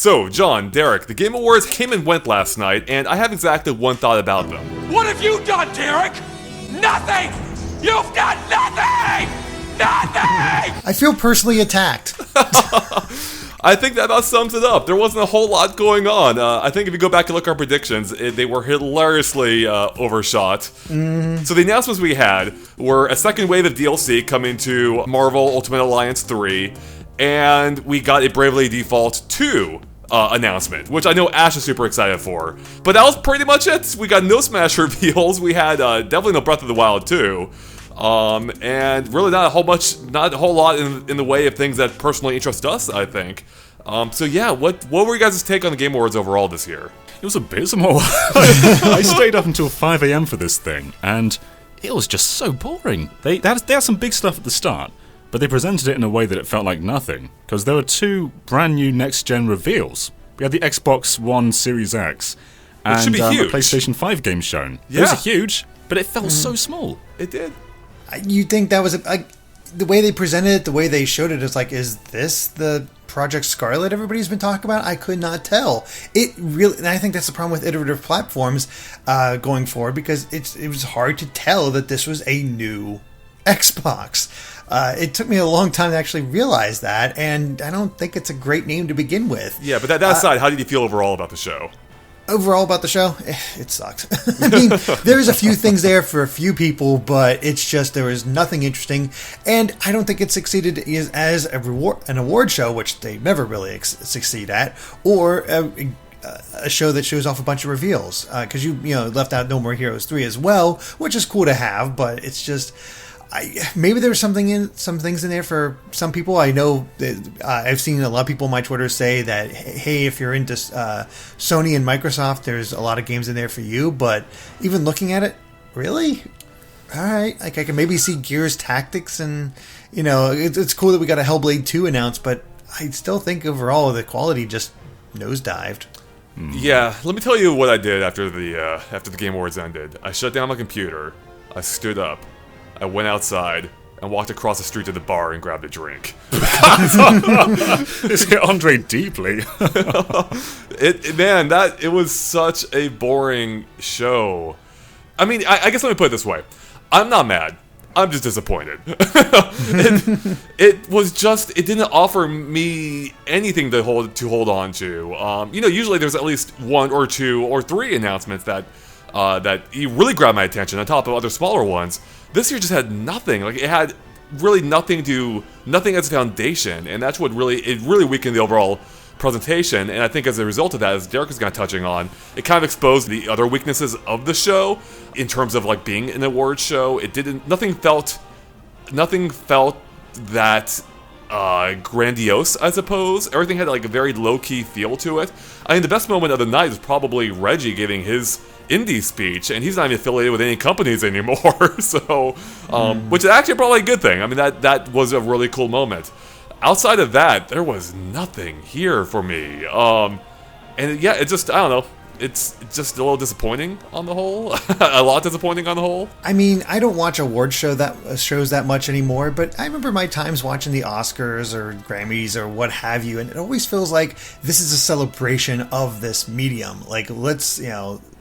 So, John, Derek, the Game Awards came and went last night, and I have exactly one thought about them. What have you done, Derek? Nothing! You've done nothing! Nothing! I feel personally attacked. I think that about sums it up. There wasn't a whole lot going on. I think if you go back and look at our predictions, they were hilariously overshot. So the announcements we had were a second wave of DLC coming to Marvel Ultimate Alliance 3, and we got a Bravely Default 2 announcement, which I know Ash is super excited for. But that was pretty much it. We got no Smash reveals. We had definitely no Breath of the Wild 2. And really not a whole lot in the way of things that personally interest us, I think. So yeah, what were you guys' take on the Game Awards overall this year? It was abysmal. I stayed up until 5 a.m. for this thing, and it was just so boring. They had some big stuff at the start, but they presented it in a way that it felt like nothing, because there were 2 brand new next-gen reveals. We had the Xbox One Series X, and a PlayStation 5 game shown. Yeah. Those are huge, but it felt so small. It did. You think that was the way they presented it, the way they showed it, is like, is this the Project Scarlet everybody's been talking about? I could not tell. It really, and I think that's the problem with iterative platforms going forward, because it was hard to tell that this was a new Xbox. It took me a long time to actually realize that, and I don't think it's a great name to begin with. Yeah, but that aside, how did you feel overall about the show? Overall about the show, it sucked. I mean, there's a few things there for a few people, but it's just there was nothing interesting, and I don't think it succeeded as an award show, which they never really succeed at, or a show that shows off a bunch of reveals, because you left out No More Heroes 3 as well, which is cool to have, but it's just. Maybe there's some things in there for some people. I know that, I've seen a lot of people on my Twitter say that, hey, if you're into Sony and Microsoft, there's a lot of games in there for you. But even looking at it, really? All right. Like, I can maybe see Gears Tactics, and, it's cool that we got a Hellblade 2 announced, but I still think overall the quality just nosedived. Yeah, let me tell you what I did after the Game Awards ended. I shut down my computer. I stood up. I went outside and walked across the street to the bar and grabbed a drink. This hit Andre deeply. It was such a boring show. I mean, I guess let me put it this way. I'm not mad. I'm just disappointed. It didn't offer me anything to hold on to. Usually there's at least 1 or 2 or 3 announcements that really grabbed my attention on top of other smaller ones. This year just had nothing. Like, it had really nothing as a foundation, and that's what really weakened the overall presentation. And I think as a result of that, as Derek is kind of touching on, it kind of exposed the other weaknesses of the show in terms of like being an award show. Nothing felt that grandiose, I suppose. Everything had like a very low-key feel to it. I mean, the best moment of the night is probably Reggie giving his indie speech, and he's not even affiliated with any companies anymore. So, which is actually probably a good thing. I mean, that was a really cool moment. Outside of that, there was nothing here for me. And yeah, it just, I don't know. It's just a little disappointing on the whole. A lot disappointing on the whole. I mean, I don't watch award shows that much anymore, but I remember my times watching the Oscars or Grammys or what have you, and it always feels like this is a celebration of this medium. Like, let's,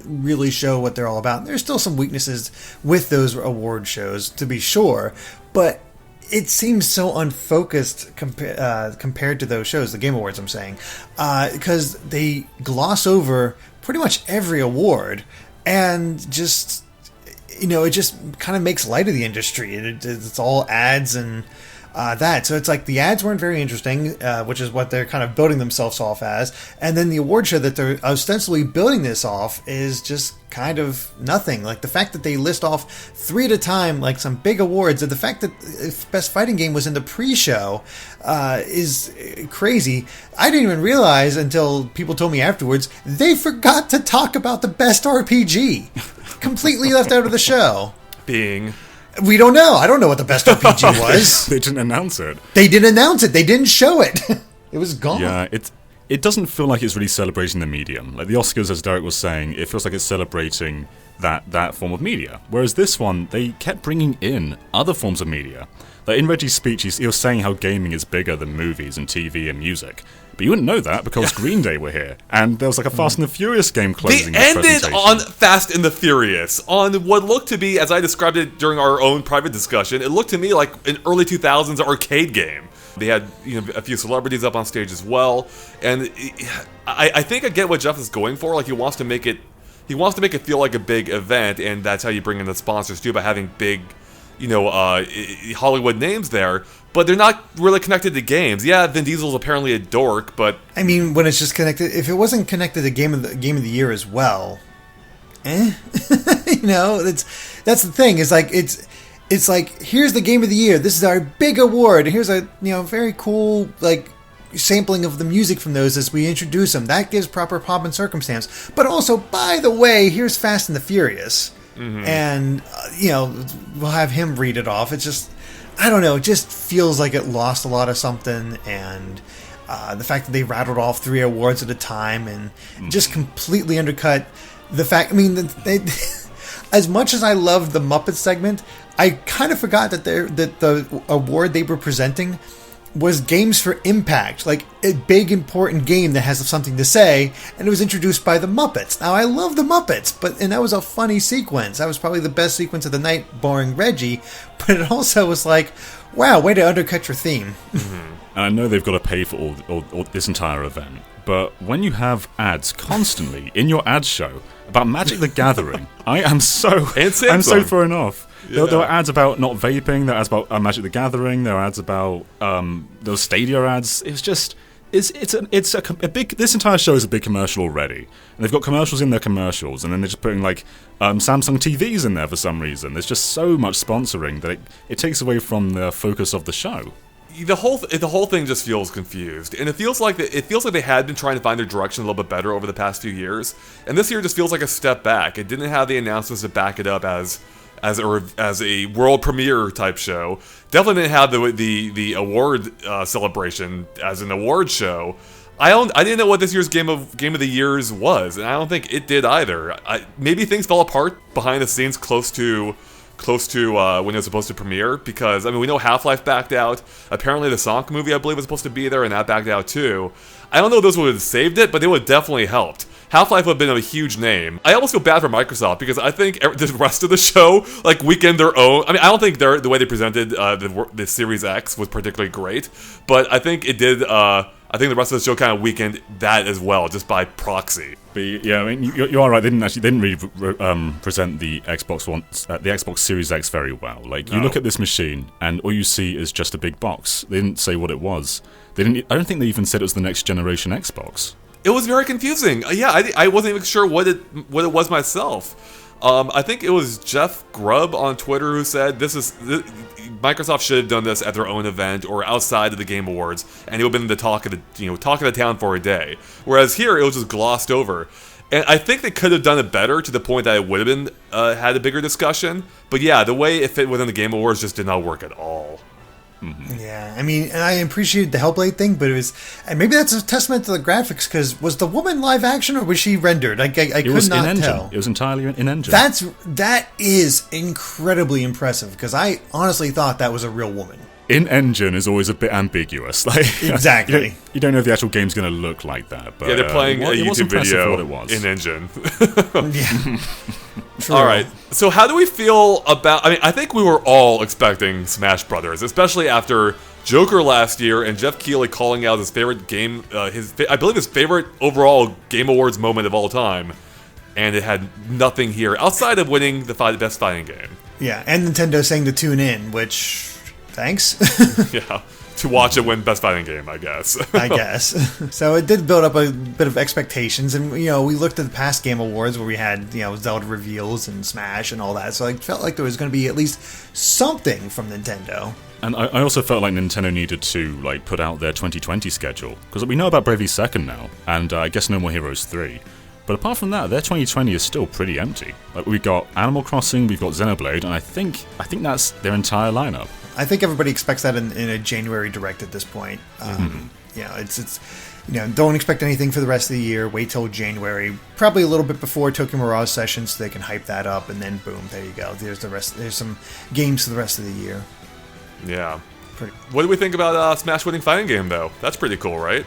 really show what they're all about. And there's still some weaknesses with those award shows, to be sure, but it seems so unfocused compared to those shows, the Game Awards, I'm saying, because they gloss over pretty much every award, and just, it just kind of makes light of the industry. It's all ads and that. So it's like the ads weren't very interesting, which is what they're kind of building themselves off as. And then the award show that they're ostensibly building this off is just kind of nothing. Like the fact that they list off 3 at a time, like some big awards, and the fact that Best Fighting Game was in the pre-show is crazy. I didn't even realize until people told me afterwards, they forgot to talk about the Best RPG. Completely left out of the show. We don't know. I don't know what the Best RPG was. They didn't announce it. They didn't announce it. They didn't show it. It was gone. Yeah, it doesn't feel like it's really celebrating the medium. Like the Oscars, as Derek was saying, it feels like it's celebrating that form of media. Whereas this one, they kept bringing in other forms of media. Like in Reggie's speech, he was saying how gaming is bigger than movies and TV and music. But you wouldn't know that because Green Day were here. And there was like a Fast and the Furious game closing. They ended on Fast and the Furious, on what looked to be, as I described it during our own private discussion, it looked to me like an early 2000s arcade game. They had a few celebrities up on stage as well. And I think I get what Jeff is going for. Like, he wants to make it feel like a big event, and that's how you bring in the sponsors too, by having big Hollywood names there, but they're not really connected to games. Yeah, Vin Diesel's apparently a dork, but I mean, when it's just connected, if it wasn't connected to game of the year as well, that's the thing. It's like here's the game of the year. This is our big award. Here's a very cool sampling of the music from those as we introduce them. That gives proper pomp and circumstance. But also, by the way, here's Fast and the Furious. Mm-hmm. And, we'll have him read it off. It's just, I don't know, it just feels like it lost a lot of something. And the fact that they rattled off 3 awards at a time and just completely undercut the fact, as much as I loved the Muppet segment, I kind of forgot that the award they were presenting was Games for Impact, like a big important game that has something to say, and it was introduced by the Muppets. Now, I love the Muppets, and that was a funny sequence. That was probably the best sequence of the night, barring Reggie, but it also was like, wow, way to undercut your theme. Mm-hmm. And I know they've got to pay for all this entire event, but when you have ads constantly in your ad show about Magic the Gathering, I'm so thrown off. Yeah. There were ads about not vaping. There were ads about Magic the Gathering. There were ads about those Stadia ads. It's just it's a big. This entire show is a big commercial already, and they've got commercials in their commercials, and then they're just putting Samsung TVs in there for some reason. There's just so much sponsoring that it takes away from the focus of the show. The whole thing just feels confused, and it feels like they had been trying to find their direction a little bit better over the past few years, and this year just feels like a step back. It didn't have the announcements to back it up as a world premiere type show. Definitely didn't have the award celebration as an award show. I didn't know what this year's game of the years was, and I don't think it did either. Maybe things fell apart behind the scenes close to when it was supposed to premiere, because we know Half-Life backed out. Apparently the Sonic movie, I believe, was supposed to be there, and that backed out too. I don't know if those would have saved it, but they would have definitely helped. Half-Life would have been a huge name. I almost feel bad for Microsoft, because I think the rest of the show weakened their own. I don't think the way they presented the Series X was particularly great, but I think it did. I think the rest of the show kind of weakened that as well, just by proxy. But yeah, you are right. They didn't really present the Xbox Series X very well. You look at this machine, and all you see is just a big box. They didn't say what it was. I don't think they even said it was the next generation Xbox. It was very confusing. I wasn't even sure what it was myself. I think it was Jeff Grubb on Twitter who said Microsoft should have done this at their own event or outside of the Game Awards, and it would have been the talk of the town for a day. Whereas here, it was just glossed over. And I think they could have done it better, to the point that it would have been had a bigger discussion. But yeah, the way it fit within the Game Awards just did not work at all. Mm-hmm. Yeah, and I appreciated the Hellblade thing, but and maybe that's a testament to the graphics, because was the woman live action or was she rendered? I could not tell. It was entirely in engine. That is incredibly impressive, because I honestly thought that was a real woman. In engine is always a bit ambiguous. Exactly. You don't know if the actual game's going to look like that. But, yeah, they're playing a YouTube video in engine. Yeah. True. All right. So how do we feel about... I think we were all expecting Smash Brothers, especially after Joker last year and Jeff Keighley calling out his favorite game, I believe his favorite overall Game Awards moment of all time, and it had nothing here outside of winning the best fighting game. Yeah, and Nintendo saying to tune in, which... Thanks. Yeah. To watch it win Best Fighting Game, I guess. I guess. So it did build up a bit of expectations, and we looked at the past Game Awards where we had Zelda reveals and Smash and all that. So I felt like there was going to be at least something from Nintendo. And I also felt like Nintendo needed to put out their 2020 schedule, because we know about Bravely Second now, and I guess No More Heroes 3. But apart from that, their 2020 is still pretty empty. We've got Animal Crossing, we've got Xenoblade, and I think that's their entire lineup. I think everybody expects that in a January Direct at this point. it's don't expect anything for the rest of the year. Wait till January, probably a little bit before Tokyo Mirage Sessions, so they can hype that up, and then boom, there you go. There's the rest. There's some games for the rest of the year. Yeah. What do we think about Smash winning fighting game though? That's pretty cool, right?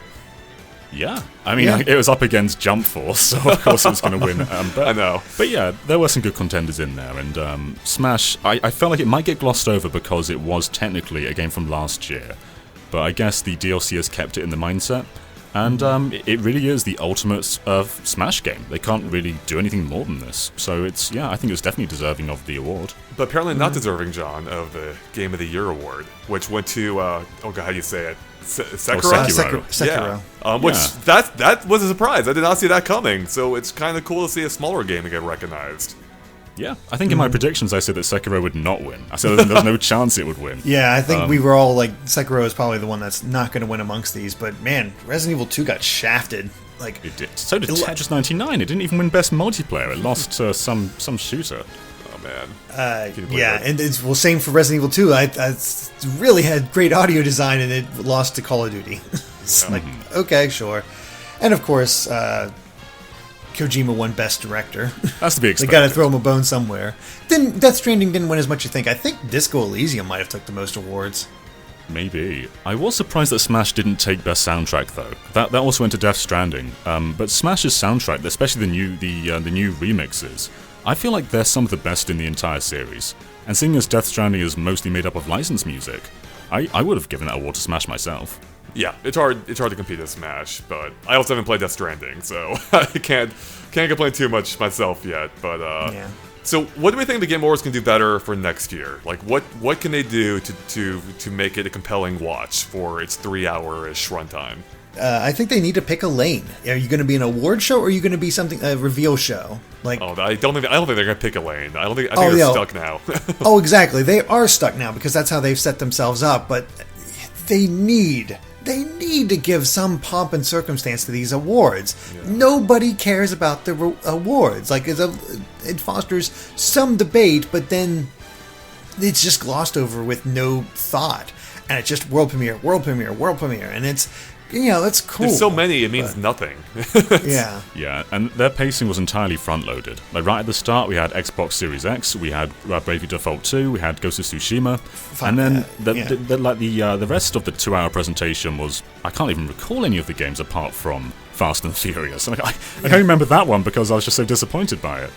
Yeah, I mean, it was up against Jump Force, so of course it was going to win. I know. But yeah, there were some good contenders in there, and Smash, I felt like it might get glossed over because it was technically a game from last year, but I guess the DLC has kept it in the mindset, and it really is the ultimate Smash game. They can't really do anything more than this, so I think it's definitely deserving of the award. But apparently not deserving, John, of the Game of the Year award, which went to, how do you say it? Sekiro? Sekiro. Yeah. Which that was a surprise. I did not see that coming. So it's kind of cool to see a smaller game get recognized. Yeah, I think in my predictions I said that Sekiro would not win. I said there's no chance it would win. Yeah, I think we were all like, Sekiro is probably the one that's not going to win amongst these. But man, Resident Evil 2 got shafted. Like it did. So did Tetris 99. It didn't even win Best Multiplayer. It lost to some shooter. Man. And it's same for Resident Evil 2. I really had great audio design, and it lost to Call of Duty. It's like, okay, sure. And of course, Kojima won Best Director. That's to be expected. They got to throw him a bone somewhere. Then Death Stranding didn't win as much as you think. I think Disco Elysium might have took the most awards. Maybe. I was surprised that Smash didn't take Best Soundtrack though. That also went to Death Stranding. But Smash's soundtrack, especially the new remixes, I feel like they're some of the best in the entire series, and seeing as Death Stranding is mostly made up of licensed music, I would have given that award to Smash myself. Yeah, it's hard to compete with Smash, but I also haven't played Death Stranding, so I can't complain too much myself yet. But So what do we think the Game Awards can do better for next year? Like what can they do to make it a compelling watch for its 3-hour-ish runtime? I think they need to pick a lane. Are you going to be an award show, or are you going to be a reveal show? Like, I don't think they're going to pick a lane. I think they're stuck now. Oh, exactly. They are stuck now because that's how they've set themselves up. But they need to give some pomp and circumstance to these awards. Yeah. Nobody cares about the awards. Like it fosters some debate, but then it's just glossed over with no thought, and it's just world premiere, and it's. That's cool. There's so many, it means nothing. Yeah. Yeah, and their pacing was entirely front-loaded. Like right at the start, we had Xbox Series X, we had Bravely Default 2, we had Ghost of Tsushima, and then the rest of the 2-hour presentation was, I can't even recall any of the games apart from Fast and Furious. I can't remember that one because I was just so disappointed by it.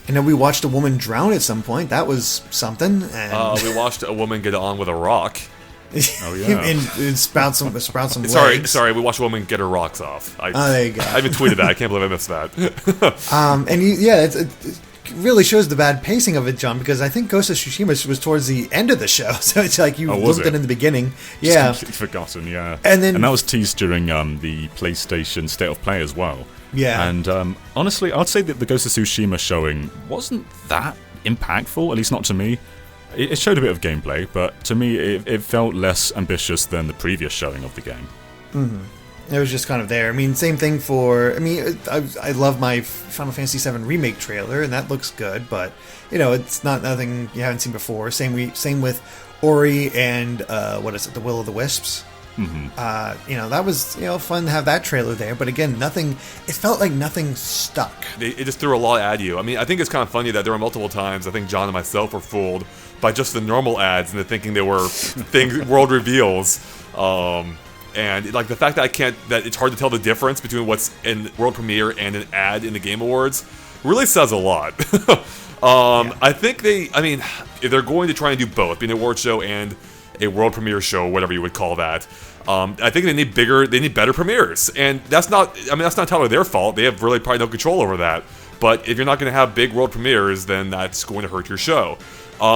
And then we watched a woman drown at some point. That was something. And we watched a woman get on with a rock. Oh yeah, and sprout some legs. Sorry, we watched a woman get her rocks off. There you go. I even tweeted that. I can't believe I missed that. It really shows the bad pacing of it, John, because I think Ghost of Tsushima was towards the end of the show, so it's like you looked at it in the beginning. Just completely forgotten, yeah. And that was teased during the PlayStation State of Play as well. Yeah. And honestly, I'd say that the Ghost of Tsushima showing wasn't that impactful, at least not to me. It showed a bit of gameplay, but to me, it felt less ambitious than the previous showing of the game. Mm-hmm. It was just kind of there. I mean, same thing for... I mean, I love my Final Fantasy VII Remake trailer, and that looks good, but, it's nothing you haven't seen before. Same with Ori and, The Will of the Wisps. Mm-hmm. That was, fun to have that trailer there, but again, nothing... It felt like nothing stuck. It just threw a lot at you. I mean, I think it's kind of funny that there were multiple times, I think John and myself were fooled by just the normal ads into thinking they were world reveals. And like the fact that it's hard to tell the difference between what's in world premiere and an ad in the Game Awards really says a lot. I think if they're going to try and do both, being an award show and a world premiere show, whatever you would call that, I think they need better premieres. And that's not entirely their fault. They have really probably no control over that. But if you're not going to have big world premieres, then that's going to hurt your show.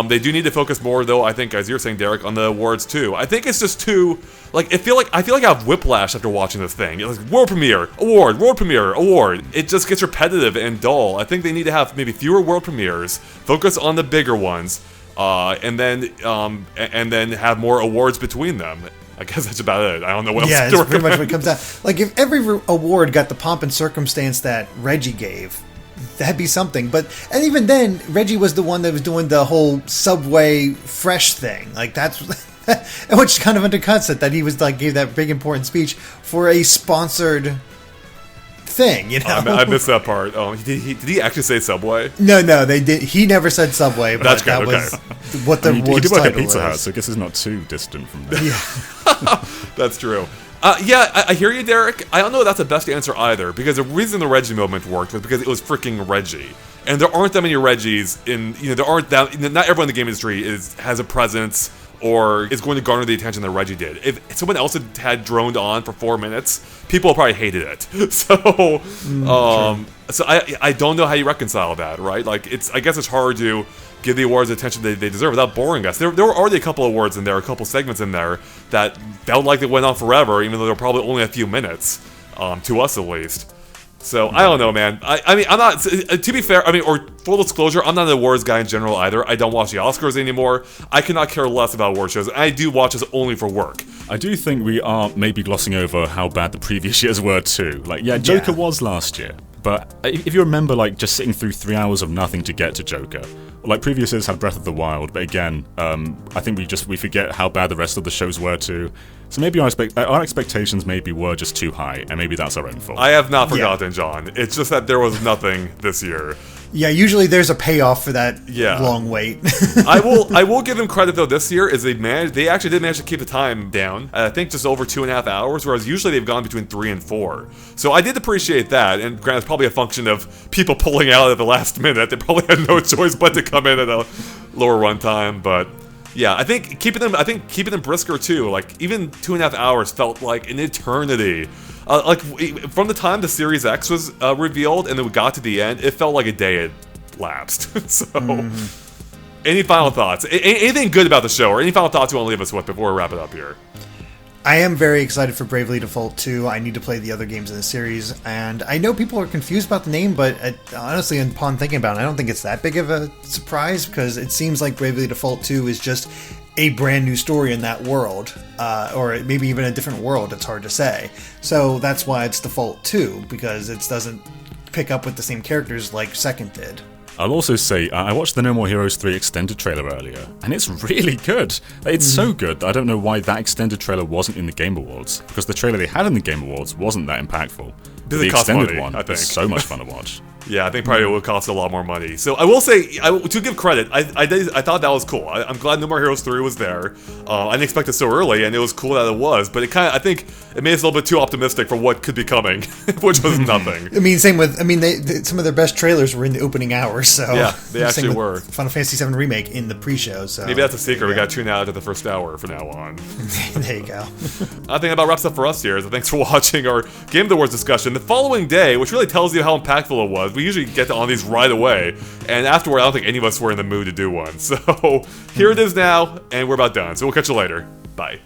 They do need to focus more, though, I think, as you're saying, Derek, on the awards, too. I think it's just too... I feel like I have whiplash after watching this thing. It's like, world premiere, award. It just gets repetitive and dull. I think they need to have maybe fewer world premieres, focus on the bigger ones, and then have more awards between them. I guess that's about it. I don't know what else to recommend. Yeah, it's pretty much what it comes down. Like, if every award got the pomp and circumstance that Reggie gave... That'd be something, and even then, Reggie was the one that was doing the whole Subway Fresh thing. Like that Which kind of undercuts it that he was like gave that big important speech for a sponsored thing, you know. I missed that part. Oh, did he actually say Subway? No, they did. He never said Subway, but That's that good, was what the He awards did work at title Pizza Hut, is. so I guess it's not too distant from there. Yeah. That's true. I hear you, Derek. I don't know if that's the best answer either, because the reason the Reggie moment worked was because it was freaking Reggie. And there aren't that many Reggies there aren't that, not everyone in the game industry has a presence or is going to garner the attention that Reggie did. If someone else had droned on for 4 minutes, people probably hated it. So, so I don't know how you reconcile that, right? Like, I guess it's hard to give the awards the attention they deserve without boring us. There were already a couple of awards in there, a couple segments in there that felt like they went on forever, even though they were probably only a few minutes, to us at least. So, I don't know, man. I mean, I'm not, to be fair, or full disclosure, I'm not an awards guy in general either. I don't watch the Oscars anymore. I cannot care less about award shows. I do watch this only for work. I do think we are maybe glossing over how bad the previous years were too. Like, yeah, Joker was last year, but if you remember, like, just sitting through 3 hours of nothing to get to Joker, like, previous years had Breath of the Wild, but again, I think we forget how bad the rest of the shows were too. So maybe our expectations maybe were just too high, and maybe that's our own fault. I have not forgotten, John. It's just that there was nothing this year. Yeah, usually there's a payoff for that long wait. I will give them credit though. This year is they actually did manage to keep the time down. I think just over 2.5 hours, whereas usually they've gone between 3 and 4. So I did appreciate that. And granted, it's probably a function of people pulling out at the last minute. They probably had no choice but to come in at a lower runtime. But yeah, I think keeping them brisker too. Like, even 2.5 hours felt like an eternity. Like, from the time the Series X was revealed and then we got to the end, it felt like a day had lapsed. So, any final thoughts? Anything good about the show, or any final thoughts you want to leave us with before we wrap it up here? I am very excited for Bravely Default 2. I need to play the other games in the series, and I know people are confused about the name, but honestly, upon thinking about it, I don't think it's that big of a surprise, because it seems like Bravely Default 2 is just a brand new story in that world, or maybe even a different world. It's hard to say. So that's why it's Default 2, because it doesn't pick up with the same characters like Second did. I'll also say, I watched the No More Heroes 3 extended trailer earlier, and it's really good. It's so good that I don't know why that extended trailer wasn't in the Game Awards, because the trailer they had in the Game Awards wasn't that impactful. Does the it cost extended money, one I think. is so much fun to watch. Yeah, I think probably it would cost a lot more money. So I will say, to give credit, I thought that was cool. I'm glad No More Heroes 3 was there. I didn't expect it so early, and it was cool that it was. But I think it made us a little bit too optimistic for what could be coming, which was nothing. I mean, same with, some of their best trailers were in the opening hours, so. Yeah, they actually same with were. Final Fantasy VII Remake in the pre-show, so. Maybe that's a secret. We got to tune out at the first hour from now on. There you go. I think about wraps up for us here. So thanks for watching our Game Awards discussion. The following day, which really tells you how impactful it was, we usually get on these right away, and afterward I don't think any of us were in the mood to do one. So here it is now, and we're about done. So we'll catch you later. Bye.